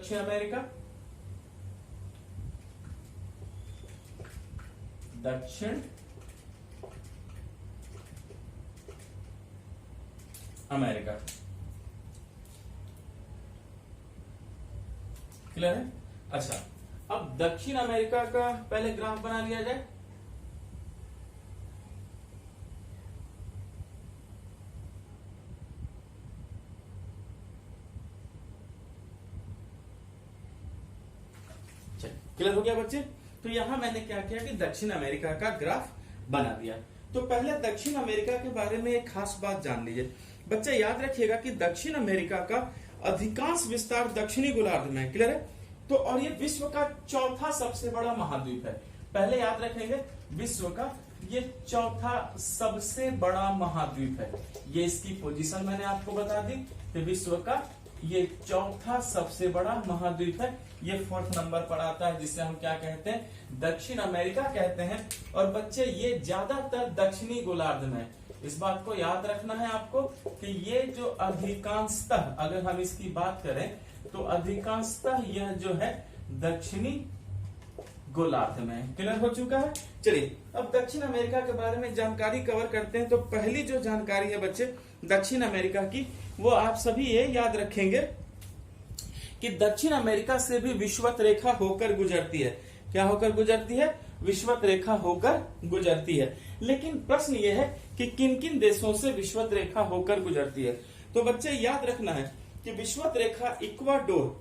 दक्षिण अमेरिका, दक्षिण America. Clear है? अच्छा, अब दक्षिण अमेरिका का पहले ग्राफ बना लिया जाए। क्लियर हो गया बच्चे? तो यहां मैंने क्या किया कि दक्षिण अमेरिका का ग्राफ बना दिया। तो पहले दक्षिण अमेरिका के बारे में एक खास बात जान लीजिए बच्चे, याद रखिएगा कि दक्षिण अमेरिका का अधिकांश विस्तार दक्षिणी गोलार्ध में। क्लियर है? तो और ये विश्व का चौथा सबसे बड़ा महाद्वीप है। पहले याद रखेंगे, विश्व का ये चौथा सबसे बड़ा महाद्वीप है। ये इसकी पोजीशन मैंने आपको बता दी कि विश्व का ये चौथा सबसे बड़ा महाद्वीप है। ये 4th नंबर पर आता है, जिसे हम क्या कहते हैं, दक्षिण अमेरिका कहते हैं। और बच्चे ये ज्यादातर दक्षिणी गोलार्ध में, इस बात को याद रखना है आपको कि ये जो अधिकांशतः, अगर हम इसकी बात करें तो अधिकांशतः यह जो है दक्षिणी गोलार्ध में। क्लियर हो चुका है? चलिए अब दक्षिण अमेरिका के बारे में जानकारी कवर करते हैं। तो पहली जो जानकारी है बच्चे दक्षिण अमेरिका की, वो आप सभी ये याद रखेंगे कि दक्षिण अमेरिका से भी विषुवत रेखा होकर गुजरती है। क्या होकर गुजरती है? विषुवत रेखा होकर गुजरती है। लेकिन प्रश्न ये है कि किन किन देशों से विषुवत रेखा होकर गुजरती है। तो बच्चे याद रखना है कि विषुवत रेखा इक्वाडोर,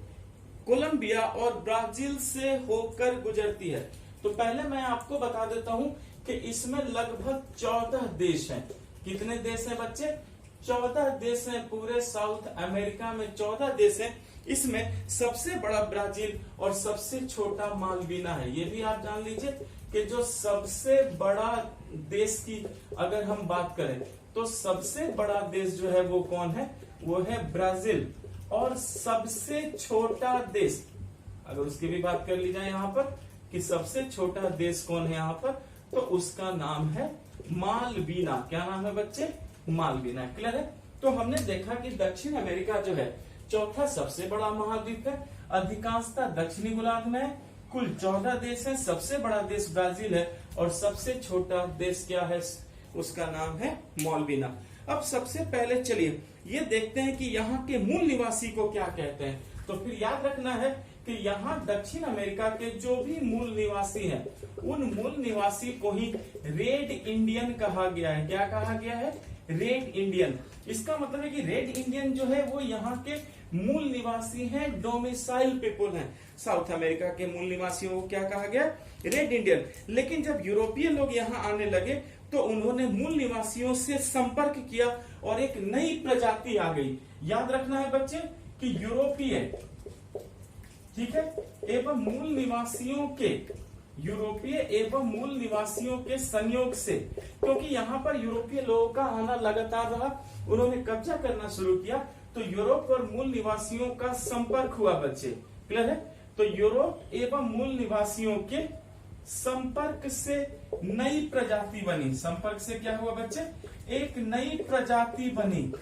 कोलंबिया और ब्राजील से होकर गुजरती है। तो पहले मैं आपको बता देता हूं कि इसमें लगभग 14 देश हैं। कितने देश हैं बच्चे? 14 देश हैं। पूरे साउथ अमेरिका में 14 देश हैं। इसमें सबसे बड़ा ब्राजील और सबसे छोटा मालवीना है। ये भी आप जान लीजिए कि जो सबसे बड़ा देश की अगर हम बात करें तो सबसे बड़ा देश जो है वो कौन है? वो है ब्राजील। और सबसे छोटा देश, अगर उसकी भी बात कर ली जाए यहाँ पर कि सबसे छोटा देश कौन है यहाँ पर, तो उसका नाम है मालवीना। क्या नाम है बच्चे? मालवीना। क्लियर है? तो हमने देखा कि दक्षिण अमेरिका जो है चौथा सबसे बड़ा महाद्वीप है, अधिकांशतः दक्षिणी गोलार्ध में है। कुल 14 देश हैं। सबसे बड़ा देश ब्राजील है और सबसे छोटा देश क्या है? उसका नाम है मालवीना। अब सबसे पहले चलिए ये देखते हैं कि यहाँ के मूल निवासी को क्या कहते हैं। तो फिर याद रखना है कि यहाँ दक्षिण अमेरिका के जो भी मूल निवासी हैं, उन मूल निवासी को ही रेड इंडियन कहा गया है। क्या कहा गया है? Red Indian. इसका मतलब है कि रेड इंडियन जो है वो यहाँ के मूल निवासी हैं, डोमिसाइल पीपुल हैं। साउथ अमेरिका के मूल निवासियों को क्या कहा गया? Red Indian. लेकिन जब यूरोपीय लोग यहाँ आने लगे तो उन्होंने मूल निवासियों से संपर्क किया और एक नई प्रजाति आ गई। याद रखना है बच्चे कि यूरोपीय, ठीक है, एवं मूल निवासियों के, यूरोपीय एवं मूल निवासियों के संयोग से, क्योंकि यहाँ पर यूरोपीय लोगों का आना लगातार रहा, उन्होंने कब्जा करना शुरू किया, तो यूरोप और मूल निवासियों का संपर्क हुआ बच्चे। क्लियर है? तो यूरोप एवं मूल निवासियों के संपर्क से नई प्रजाति बनी। संपर्क से क्या हुआ बच्चे? एक नई प्रजाति बनी।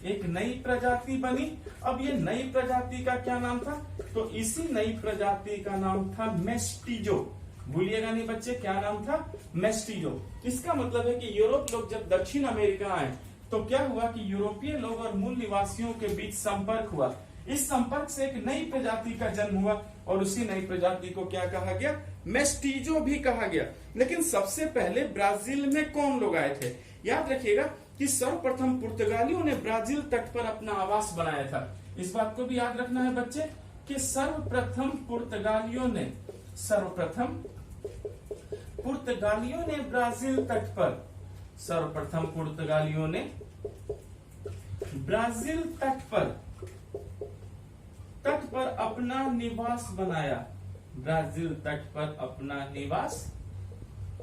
एक नई प्रजाति बनी। अब ये नई प्रजाति का क्या नाम था? तो इसी नई प्रजाति का नाम था मेस्टिजो। भूलिएगा नहीं बच्चे, क्या नाम था? मेस्टिजो। इसका मतलब है कि यूरोप लोग जब दक्षिण अमेरिका आए तो क्या हुआ कि यूरोपीय लोग और मूल निवासियों के बीच संपर्क हुआ। इस संपर्क से एक नई प्रजाति का जन्म हुआ और उसी नई प्रजाति को क्या कहा गया? मेस्टिजो भी कहा गया। लेकिन सबसे पहले ब्राजील में कौन लोग आए थे? याद रखिएगा कि सर्वप्रथम पुर्तगालियों ने ब्राजील तट पर अपना आवास बनाया था। इस बात को भी याद रखना है बच्चे कि सर्वप्रथम पुर्तगालियों ने ब्राजील तट पर, सर्वप्रथम पुर्तगालियों ने ब्राजील तट पर अपना निवास बनाया। ब्राजील तट पर अपना निवास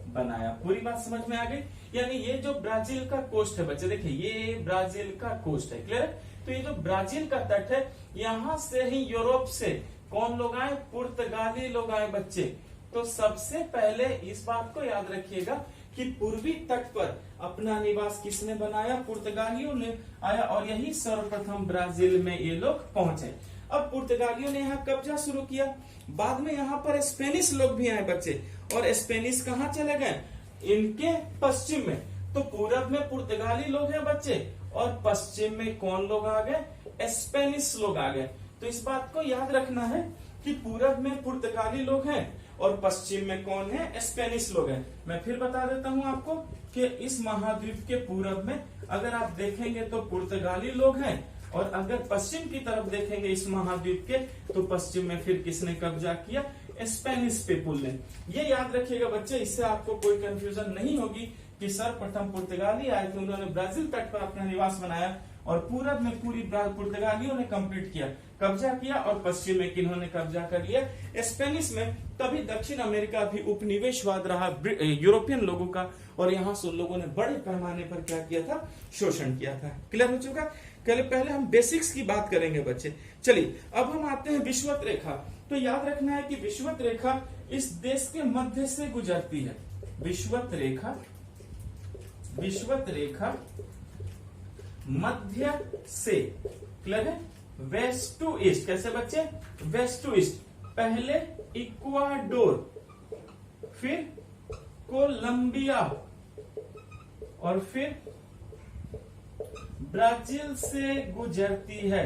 बनाया। पूरी बात समझ में आ गई? यानी ये जो ब्राजील का कोस्ट है बच्चे, देखिए ये ब्राजील का कोस्ट है। क्लियर? तो ये जो ब्राजील का तट है, यहां से ही यूरोप से कौन लोग आए? पुर्तगाली लोग आए बच्चे। तो सबसे पहले इस बात को याद रखिएगा कि पूर्वी तट पर अपना निवास किसने बनाया? पुर्तगालियों ने आया और यही सर्वप्रथम ब्राजील में ये लोग पहुंचे। अब पुर्तगालियों ने यहाँ कब्जा शुरू किया। बाद में यहाँ पर स्पेनिश लोग भी आए बच्चे, और स्पेनिश कहाँ चले गए? इनके पश्चिम में। तो पूरब में पुर्तगाली लोग हैं बच्चे, और पश्चिम में कौन लोग आ गए? स्पेनिश लोग आ गए। तो इस बात को याद रखना है कि पूरब में पुर्तगाली लोग हैं और पश्चिम में कौन है? स्पेनिश लोग हैं। मैं फिर बता देता हूं आपको कि इस महाद्वीप के पूरब में अगर आप देखेंगे तो पुर्तगाली लोग हैं, और अगर पश्चिम की तरफ देखेंगे इस महाद्वीप के, तो पश्चिम में फिर किसने कब्जा किया? स्पेनिश पीपुल ने। ये याद रखिएगा बच्चे, इससे आपको कोई कंफ्यूजन नहीं होगी कि सर्वप्रथम पुर्तगाली आए थे, उन्होंने ब्राजील तट पर अपना निवास बनाया, और पूरब में पूरी पुर्तगालियों ने कंप्लीट किया, कब्जा किया, और पश्चिम में किन्होंने कब्जा कर लिया? स्पेनिश में। तभी दक्षिण अमेरिका भी उपनिवेशवाद रहा यूरोपियन लोगों का, और यहाँ से लोगों ने बड़े पैमाने पर क्या किया था? शोषण किया था। क्लियर हो चुका? पहले हम बेसिक्स की बात करेंगे बच्चे। चलिए अब हम आते हैं विषुवत रेखा। तो याद रखना है कि विषुवत रेखा इस देश के मध्य से गुजरती है। विषुवत रेखा मध्य से, क्लियर है? West to east. कैसे बच्चे? West to east. पहले इक्वाडोर, फिर कोलंबिया, और फिर ब्राजील से गुजरती है।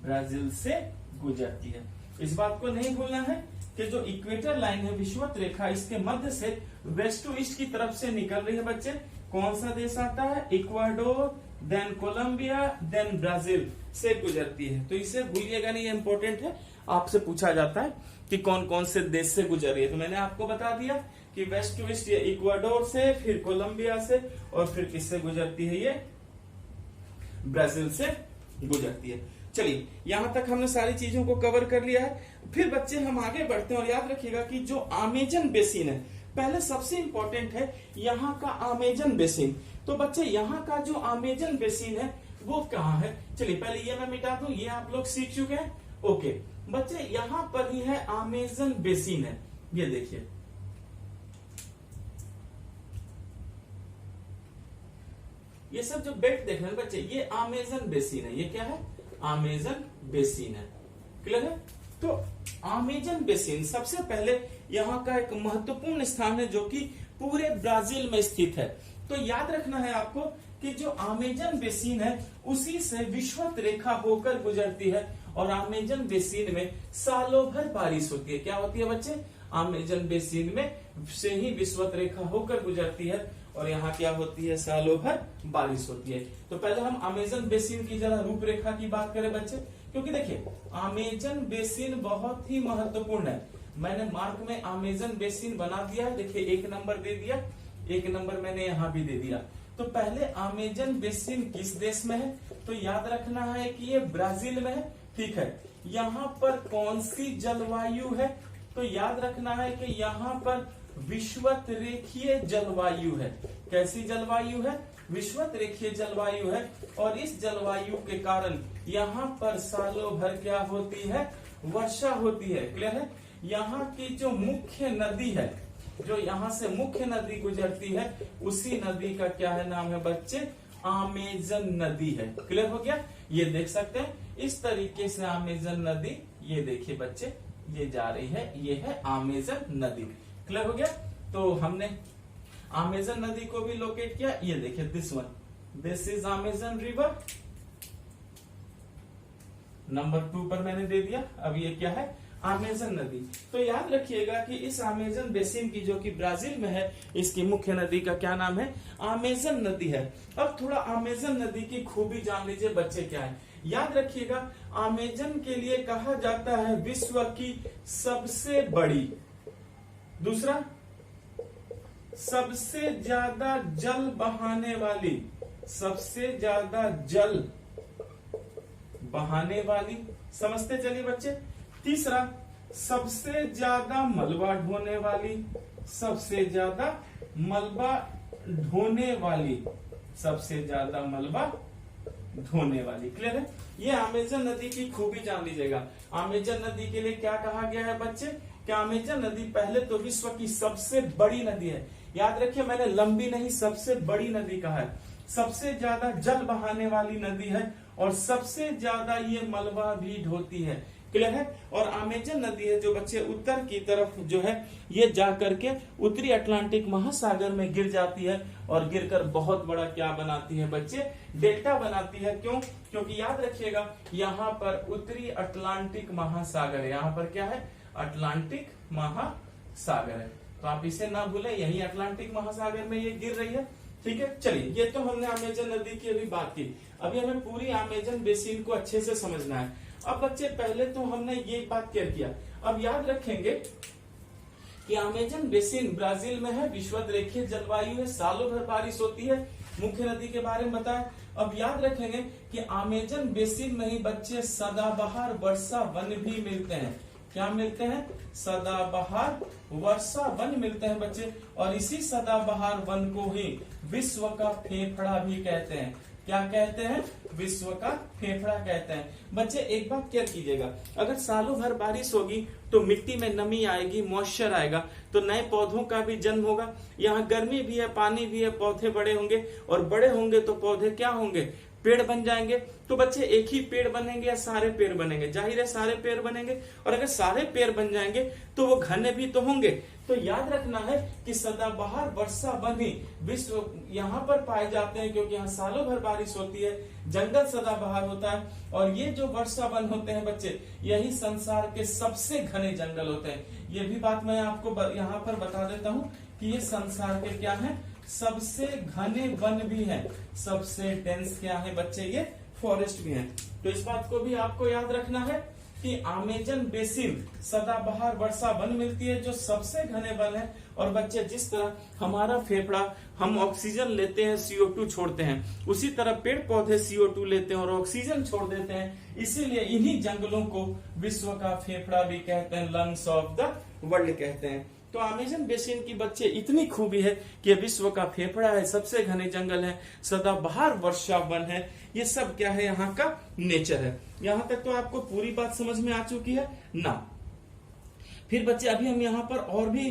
ब्राजील से गुजरती है। इस बात को नहीं भूलना है कि जो इक्वेटर लाइन है, विषुवत रेखा, इसके मध्य से वेस्ट टू ईस्ट की तरफ से निकल रही है बच्चे। कौन सा देश आता है? Ecuador, then Colombia, then Brazil से गुजरती है। तो इसे भूलिएगा नहीं, इंपॉर्टेंट है, आपसे पूछा जाता है कि कौन कौन से देश से गुजर रही है। तो मैंने आपको बता दिया कि वेस्ट टू ईस्ट ये इक्वाडोर से, फिर कोलंबिया से, और फिर किससे गुजरती है? ये ब्राजील से गुजरती है। चलिए यहां तक हमने सारी चीजों को कवर कर लिया है। फिर बच्चे हम आगे बढ़ते हैं, और याद रखिएगा कि जो अमेजन बेसिन है, पहले सबसे इंपॉर्टेंट है यहाँ का अमेजन बेसिन। तो बच्चे यहाँ का जो अमेजन बेसिन है वो कहाँ है? चलिए पहले ये मैं मिटा दूं, ये आप लोग सीख चुके हैं। ओके बच्चे, यहाँ पर ही है अमेजन बेसिन है। ये देखिए, ये सब जो बेल्ट देख रहे हैं बच्चे, ये अमेजन बेसिन है। ये क्या है? अमेजन बेसिन है। क्लियर है? तो अमेजन बेसिन सबसे पहले यहाँ का एक महत्वपूर्ण स्थान है, जो कि पूरे ब्राजील में स्थित है। तो याद रखना है आपको कि जो अमेजन बेसिन है उसी से विषुवत रेखा होकर गुजरती है, और अमेजन बेसिन में सालों भर बारिश होती है। क्या होती है बच्चे? अमेजन बेसिन में से ही विषुवत रेखा होकर गुजरती है, और यहाँ क्या होती है? सालों भर बारिश होती है। तो पहले हम अमेजन बेसिन की जरा रूपरेखा की बात करें बच्चे, क्योंकि देखिए अमेजन बेसिन बहुत ही महत्वपूर्ण है। मैंने मार्क में अमेजन बेसिन बना दिया है, देखिए 1 नंबर दे दिया, 1 नंबर मैंने यहाँ भी दे दिया। तो पहले अमेजन बेसिन किस देश में है? तो याद रखना है कि ये ब्राजील में है। ठीक है, यहाँ पर कौन सी जलवायु है? तो याद रखना है कि यहाँ पर विषुवत रेखीय जलवायु है। कैसी जलवायु है? विषुवत रेखीय जलवायु है, और इस जलवायु के कारण यहाँ पर सालों भर क्या होती है? वर्षा होती है। क्लियर है? यहाँ की जो मुख्य नदी है, जो यहाँ से मुख्य नदी गुजरती है, उसी नदी का क्या है? नाम है बच्चे अमेजन नदी है। क्लियर हो गया? ये देख सकते हैं इस तरीके से अमेजन नदी, ये देखिए बच्चे, ये जा रही है, ये है अमेजन नदी। क्लियर हो गया? तो हमने अमेजन नदी को भी लोकेट किया। ये देखिए this one, this is Amazon river. Number 2 पर मैंने दे दिया। अब ये क्या है? अमेजन नदी। तो याद रखिएगा कि इस अमेजन बेसिन की, जो कि ब्राजील में है, इसकी मुख्य नदी का क्या नाम है? अमेजन नदी है। अब थोड़ा अमेजन नदी की खूबी जान लीजिए बच्चे, क्या है? याद रखिएगा अमेजन के लिए कहा जाता है विश्व की सबसे बड़ी, दूसरा सबसे ज्यादा जल बहाने वाली, सबसे ज्यादा जल बहाने वाली, समझते चलिए बच्चे। तीसरा सबसे ज्यादा मलबा ढोने वाली, सबसे ज्यादा मलबा ढोने वाली, सबसे ज्यादा मलबा ढोने वाली। क्लियर है? ये अमेजन नदी की खूबी जान लीजिएगा। अमेजन नदी के लिए क्या कहा गया है बच्चे? क्या अमेजन नदी पहले तो विश्व की सबसे बड़ी नदी है। याद रखिए मैंने लंबी नहीं, सबसे बड़ी नदी कहा है। सबसे ज्यादा जल बहाने वाली नदी है, और सबसे ज्यादा ये मलबा भी ढोती है। क्लियर है। और अमेजन नदी है जो बच्चे उत्तर की तरफ जो है ये जा करके उत्तरी अटलांटिक महासागर में गिर जाती है और गिरकर बहुत बड़ा क्या बनाती है बच्चे, डेल्टा बनाती है। क्यों? क्योंकि याद रखिएगा यहाँ पर उत्तरी अटलांटिक महासागर है, यहाँ पर क्या है, अटलांटिक महासागर है। तो आप इसे ना भूलें, यही अटलांटिक महासागर में ये गिर रही है। ठीक है, चलिए ये तो हमने अमेजन नदी की अभी बात की। अभी हमें पूरी अमेजन बेसिन को अच्छे से समझना है। अब बच्चे पहले तो हमने ये बात क्लियर किया, अब याद रखेंगे कि अमेजन बेसिन ब्राजील में है, विषुवत रेखीय जलवायु है, सालों भर बारिश होती है, मुख्य नदी के बारे में बताया। अब याद रखेंगे कि अमेजन बेसिन में ही बच्चे सदाबहार वर्षा वन भी मिलते हैं। क्या मिलते हैं? सदाबहार वर्षा वन मिलते हैं बच्चे। और इसी सदाबहार वन को ही विश्व का फेफड़ा भी कहते हैं। क्या कहते हैं? विश्व का फेफड़ा कहते हैं। बच्चे एक बात क्लियर कीजिएगा, अगर सालों भर बारिश होगी तो मिट्टी में नमी आएगी, मॉइस्चर आएगा, तो नए पौधों का भी जन्म होगा। यहाँ गर्मी भी है, पानी भी है, पौधे बड़े होंगे, और बड़े होंगे तो पौधे क्या होंगे, पेड़ बन जाएंगे। तो बच्चे एक ही पेड़ बनेंगे या सारे पेड़ बनेंगे? जाहिर है सारे पेड़ बनेंगे। और अगर सारे पेड़ बन जाएंगे तो वो घने भी तो होंगे। तो याद रखना है कि सदाबहार वर्षा वन ही विश्व यहाँ पर पाए जाते हैं, क्योंकि यहाँ सालों भर बारिश होती है, जंगल सदाबहार होता है। और ये जो वर्षा वन होते हैं बच्चे, यही संसार के सबसे घने जंगल होते हैं। ये भी बात मैं आपको यहाँ पर बता देता हूँ कि ये संसार के क्या है, सबसे घने वन भी है, सबसे डेंस क्या है बच्चे, ये फॉरेस्ट भी है। तो इस बात को भी आपको याद रखना है कि अमेजन बेसिन सदाबहार वर्षा वन मिलती है जो सबसे घने वन है। और बच्चे जिस तरह हमारा फेफड़ा, हम ऑक्सीजन लेते हैं, CO2 छोड़ते हैं, उसी तरह पेड़ पौधे CO2 लेते हैं और ऑक्सीजन छोड़ देते हैं। इसीलिए इन्हीं जंगलों को विश्व का फेफड़ा भी कहते हैं, लंग्स ऑफ द वर्ल्ड कहते हैं। तो अमेजन बेसिन की बच्चे इतनी खूबी है कि विश्व का फेफड़ा है, सबसे घने जंगल है, सदाबहार वर्षा वन है, ये सब क्या है, यहाँ का नेचर है। यहाँ तक तो आपको पूरी बात समझ में आ चुकी है ना। फिर बच्चे अभी हम यहाँ पर और भी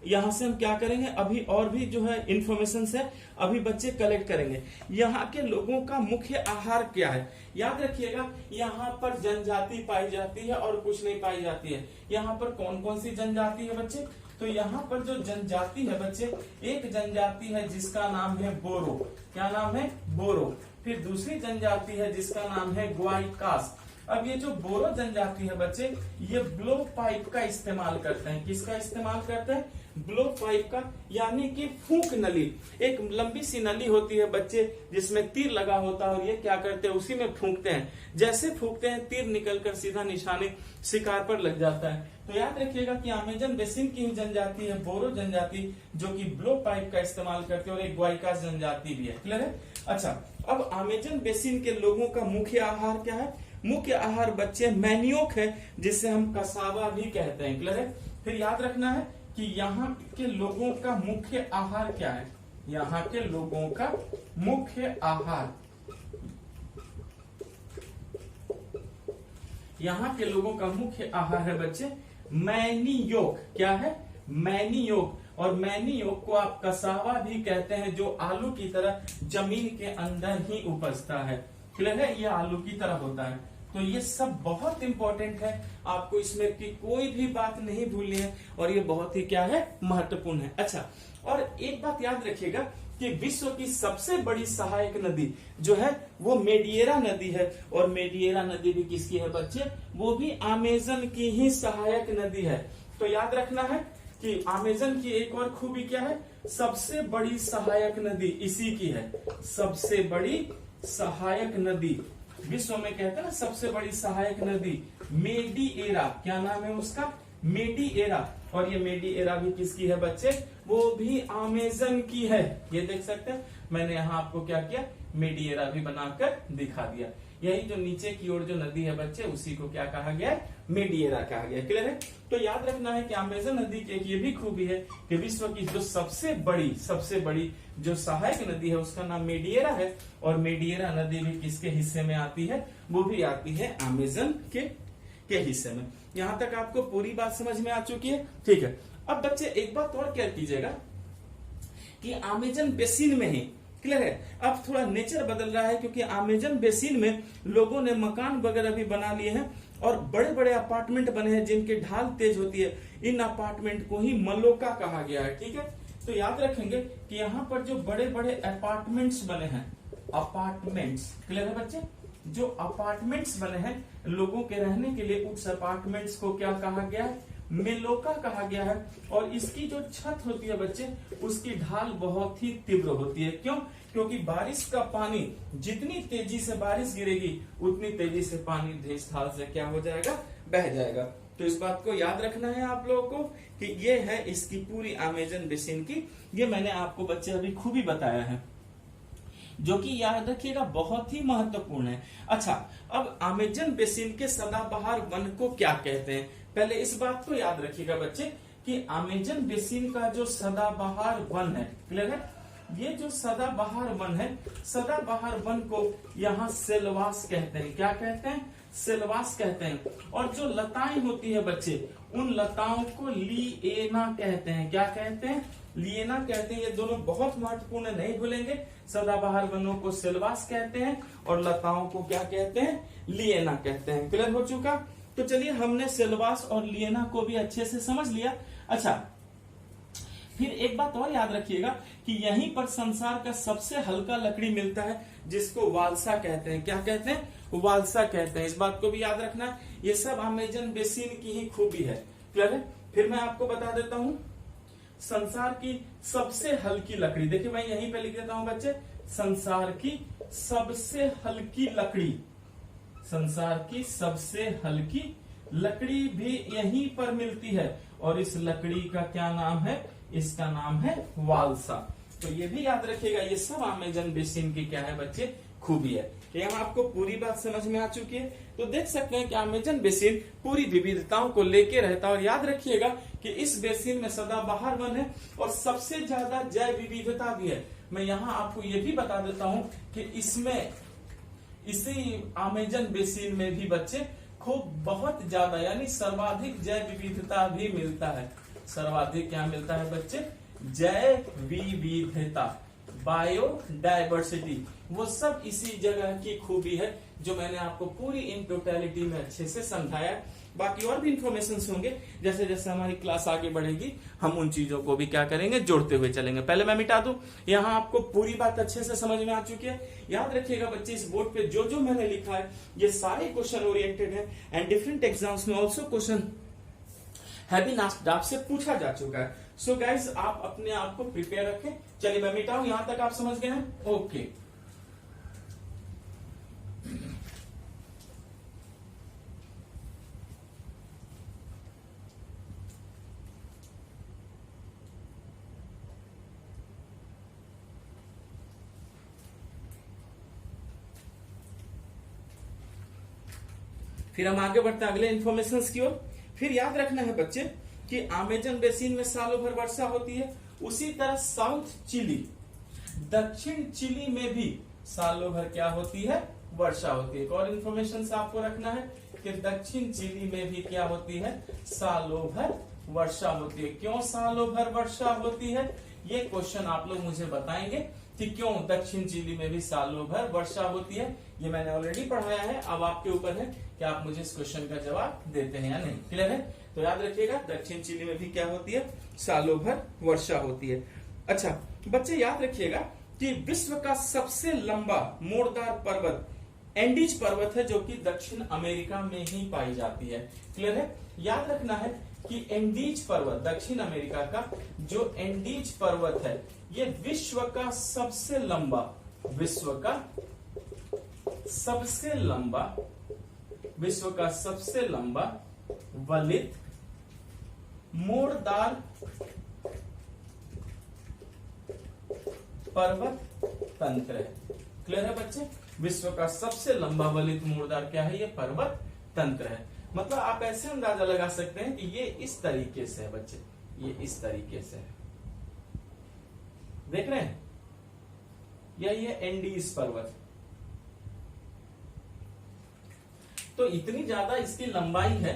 यहाँ से हम क्या करेंगे, अभी और भी जो है इंफॉर्मेशन है अभी बच्चे कलेक्ट करेंगे। यहाँ के लोगों का मुख्य आहार क्या है? याद रखिएगा, यहाँ पर जनजाति पाई जाती है और कुछ नहीं पाई जाती है। यहाँ पर कौन कौन सी जनजाति है बच्चे? तो यहाँ पर जो जनजाति है बच्चे, एक जनजाति है जिसका नाम है बोरो। क्या नाम है? बोरो। फिर दूसरी जनजाति है जिसका नाम है ग्वाइकास। अब ये जो बोरो जनजाति है बच्चे, ये ब्लो पाइप का इस्तेमाल करते हैं। किसका इस्तेमाल करते हैं? ब्लो पाइप का, यानी कि फूंक नली। एक लंबी सी नली होती है बच्चे जिसमें तीर लगा होता है, और ये क्या करते हैं, उसी में फूंकते हैं। जैसे फूंकते हैं तीर निकलकर सीधा निशाने शिकार पर लग जाता है। तो याद रखिएगा कि अमेजन बेसिन की ही जनजाति है बोरो जनजाति, जो कि ब्लो पाइप का इस्तेमाल करते हैं, और एक ग्वाइकास जनजाति भी है। क्लियर है? अच्छा, अब अमेजन बेसिन के लोगों का मुख्य आहार क्या है? मुख्य आहार बच्चे मैनियोक है, जिसे हम कसावा भी कहते हैं। क्लियर है? फिर याद रखना है कि यहाँ के लोगों का मुख्य आहार क्या है? यहाँ के लोगों का मुख्य आहार, यहाँ के लोगों का मुख्य आहार है बच्चे मैनियोक। क्या है? मैनियोक। और मैनियोक को आप कसावा भी कहते हैं, जो आलू की तरह जमीन के अंदर ही उपजता है। क्लियर है? ये आलू की तरह होता है। तो ये सब बहुत इंपॉर्टेंट है, आपको इसमें की कोई भी बात नहीं भूलनी है, और ये बहुत ही क्या है, महत्वपूर्ण है। अच्छा, और एक बात याद रखिएगा कि विश्व की सबसे बड़ी सहायक नदी जो है वो मेडिएरा नदी है। और मेडिएरा नदी भी किसकी है बच्चे? वो भी अमेजन की ही सहायक नदी है। तो याद रखना है कि अमेजन की एक और खूबी क्या है, सबसे बड़ी सहायक नदी इसी की है। सबसे बड़ी सहायक नदी विश्व में कहते हैं ना, सबसे बड़ी सहायक नदी मेडिएरा। क्या नाम है उसका? मेडिएरा। और ये मेडिएरा भी किसकी है बच्चे? वो भी अमेजन की है। ये देख सकते हैं, मैंने यहाँ आपको क्या किया, मेडिएरा भी बनाकर दिखा दिया। यही जो नीचे की ओर जो नदी है बच्चे, उसी को क्या कहा गया? मेडिएरा कहा गया। क्लियर है? तो याद रखना है कि अमेजन नदी की एक ये भी खूबी है कि विश्व की जो सबसे बड़ी जो सहायक नदी है उसका नाम मेडिएरा है। और मेडिएरा नदी भी किसके हिस्से में आती है? वो भी आती है अमेजन के हिस्से में। यहाँ तक आपको पूरी बात समझ में आ चुकी है? ठीक है। अब बच्चे एक बात और क्लियर कीजिएगा कि अमेजन बेसिन में ही, क्लियर है, अब थोड़ा नेचर बदल रहा है, क्योंकि अमेजन बेसिन में लोगों ने मकान वगैरह भी बना लिए हैं, और बड़े बड़े अपार्टमेंट बने हैं जिनकी ढाल तेज होती है, इन अपार्टमेंट को ही मलोका कहा गया है। ठीक है, तो याद रखेंगे कि यहाँ पर जो बड़े बड़े अपार्टमेंट्स बने हैं, अपार्टमेंट्स, क्लियर है बच्चे, जो अपार्टमेंट्स बने हैं लोगों के रहने के लिए, उस अपार्टमेंट्स को क्या कहा गया है, मेलोका कहा गया है। और इसकी जो छत होती है बच्चे, उसकी ढाल बहुत ही तीव्र होती है। क्यों? क्योंकि बारिश का पानी, जितनी तेजी से बारिश गिरेगी उतनी तेजी से पानी इस ढाल से क्या हो जाएगा, बह जाएगा। तो इस बात को याद रखना है आप लोगों को कि ये है इसकी पूरी अमेजन बेसिन की, ये मैंने आपको बच्चे अभी खूबी बताया है, जो कि याद रखिएगा बहुत ही महत्वपूर्ण है। अच्छा, अब अमेजन बेसिन के सदाबहार वन को क्या कहते हैं, पहले इस बात को याद रखिएगा बच्चे कि अमेजन बेसिन का जो सदाबहार वन है, क्लियर है, ये जो सदाबहार वन है, सदाबहार वन को यहाँ सेलवास कहते हैं। क्या कहते हैं? सेलवास कहते हैं। और जो लताएं होती है बच्चे, उन लताओं को लिएना कहते हैं। क्या कहते हैं? लिएना कहते हैं। ये दोनों बहुत महत्वपूर्ण है, नहीं भूलेंगे। सदाबहार वनों को सेलवास कहते हैं और लताओं को क्या कहते हैं, लिएना कहते हैं। क्लियर हो चुका? तो चलिए, हमने सेलवास और लिएना को भी अच्छे से समझ लिया। अच्छा, फिर एक बात और याद रखिएगा कि यहीं पर संसार का सबसे हल्का लकड़ी मिलता है, जिसको वालसा कहते हैं। क्या कहते हैं? वालसा कहते हैं। इस बात को भी याद रखना है। ये सब अमेजन बेसिन की ही खूबी है। क्लियर है? फिर मैं आपको बता देता हूं संसार की सबसे हल्की लकड़ी। देखिए, मैं यहीं पे लिख देता हूं बच्चे, संसार की सबसे हल्की लकड़ी, संसार की सबसे हल्की लकड़ी भी यहीं पर मिलती है। और इस लकड़ी का क्या नाम है? इसका नाम है वालसा। तो ये भी याद रखिएगा, ये सब अमेजन बेसिन की क्या है बच्चे, खूबी है। यहाँ आपको पूरी बात समझ में आ चुकी है। तो देख सकते हैं कि अमेजन बेसिन पूरी विविधताओं को लेके रहता है। और याद रखिएगा कि इस बेसिन में सदाबहार वन है और सबसे ज्यादा जैव विविधता भी है। मैं यहाँ आपको ये भी बता देता हूँ कि इसमें, इसी अमेजन बेसिन में भी बच्चे खूब बहुत ज्यादा, यानी सर्वाधिक जैव विविधता भी मिलता है। सर्वाधिक क्या मिलता है बच्चे? जैव विविधता, बायोडायवर्सिटी। वो सब इसी जगह की खूबी है, जो मैंने आपको पूरी इन टोटलिटी में अच्छे से समझाया। बाकी और भी इंफॉर्मेशन होंगे, जैसे जैसे हमारी क्लास आगे बढ़ेगी हम उन चीजों को भी क्या करेंगे, जोड़ते हुए चलेंगे। पहले मैं मिटा दूं, यहाँ आपको पूरी बात अच्छे से समझ में आ चुकी है। याद रखिएगा बच्चे, इस बोर्ड पे जो जो मैंने लिखा है ये सारे क्वेश्चन ओरिएंटेड है एंड डिफरेंट एग्जाम्स में also question have been asked, आपसे पूछा जा चुका है। सो गाइज, आप अपने आप को प्रिपेयर रखें। चलिए मैं मिटाऊं, यहां तक आप समझ गए हैं? ओके। फिर हम आगे बढ़ते हैं अगले इंफॉर्मेशन की ओर। फिर याद रखना है बच्चे कि अमेजन बेसिन में सालों भर वर्षा होती है। उसी तरह साउथ चिली, दक्षिण चिली में भी सालों भर क्या होती है, वर्षा होती है। एक और इन्फॉर्मेशन से आपको रखना है कि दक्षिण चिली में भी क्या होती है, सालों भर वर्षा होती है। क्यों सालों भर वर्षा होती है, ये क्वेश्चन आप लोग मुझे बताएंगे कि क्यों दक्षिण चिली में भी सालों भर वर्षा होती है। ये मैंने ऑलरेडी पढ़ाया है, अब आपके ऊपर है कि आप मुझे इस क्वेश्चन का जवाब देते हैं या नहीं। क्लियर है? तो याद रखिएगा, दक्षिण चिली में भी क्या होती है, सालों भर वर्षा होती है। अच्छा बच्चे, याद रखिएगा कि विश्व का सबसे लंबा मोड़दार पर्वत एंडीज पर्वत है, जो कि दक्षिण अमेरिका में ही पाई जाती है। क्लियर है? याद रखना है कि एंडीज पर्वत, दक्षिण अमेरिका का जो एंडीज पर्वत है, ये विश्व का सबसे लंबा, विश्व का सबसे लंबा वलित मोड़दार पर्वत तंत्र है। क्लियर है बच्चे? विश्व का सबसे लंबा वलित मोड़दार क्या है, ये पर्वत तंत्र है। मतलब आप ऐसे अंदाजा लगा सकते हैं कि ये इस तरीके से है बच्चे, ये इस तरीके से है, देख रहे हैं? ये एंडीज पर्वत। तो इतनी ज्यादा इसकी लंबाई है,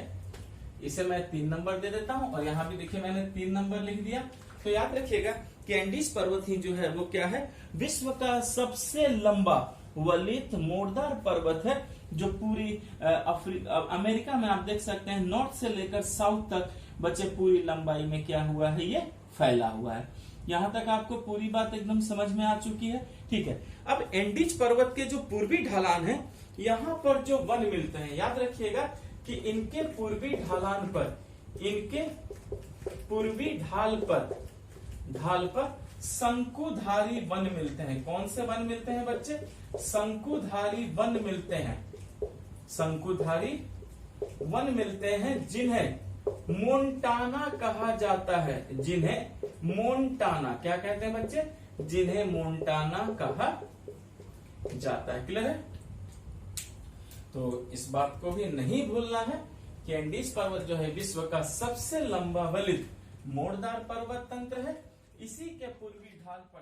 इसे मैं 3 नंबर दे देता हूं और यहां भी देखिए मैंने 3 नंबर लिख दिया। तो याद रखिएगा कि एंडीज पर्वत ही जो है वो क्या है, विश्व का सबसे लंबा वलित मोड़दार पर्वत है, जो पूरी अमेरिका में आप देख सकते हैं नॉर्थ से लेकर साउथ तक बच्चे पूरी लंबाई में क्या हुआ है, ये फैला हुआ है। यहां तक आपको पूरी बात एकदम समझ में आ चुकी है। ठीक है, अब एंडीज पर्वत के जो पूर्वी ढलान है, यहाँ पर जो वन मिलते हैं, याद रखिएगा कि इनके पूर्वी ढलान पर, इनके पूर्वी ढाल पर शंकुधारी वन मिलते हैं। कौन से वन मिलते हैं बच्चे? शंकुधारी वन मिलते हैं। शंकुधारी वन मिलते हैं जिन्हें मोन्टाना कहा जाता है। जिन्हें मोन्टाना क्या कहते हैं बच्चे? जिन्हें मोन्टाना कहा जाता है। क्लियर है? तो इस बात को भी नहीं भूलना है कि एंडीज पर्वत जो है विश्व का सबसे लंबा वलित मोड़दार पर्वत तंत्र है। इसी के पूर्वी ढाल पर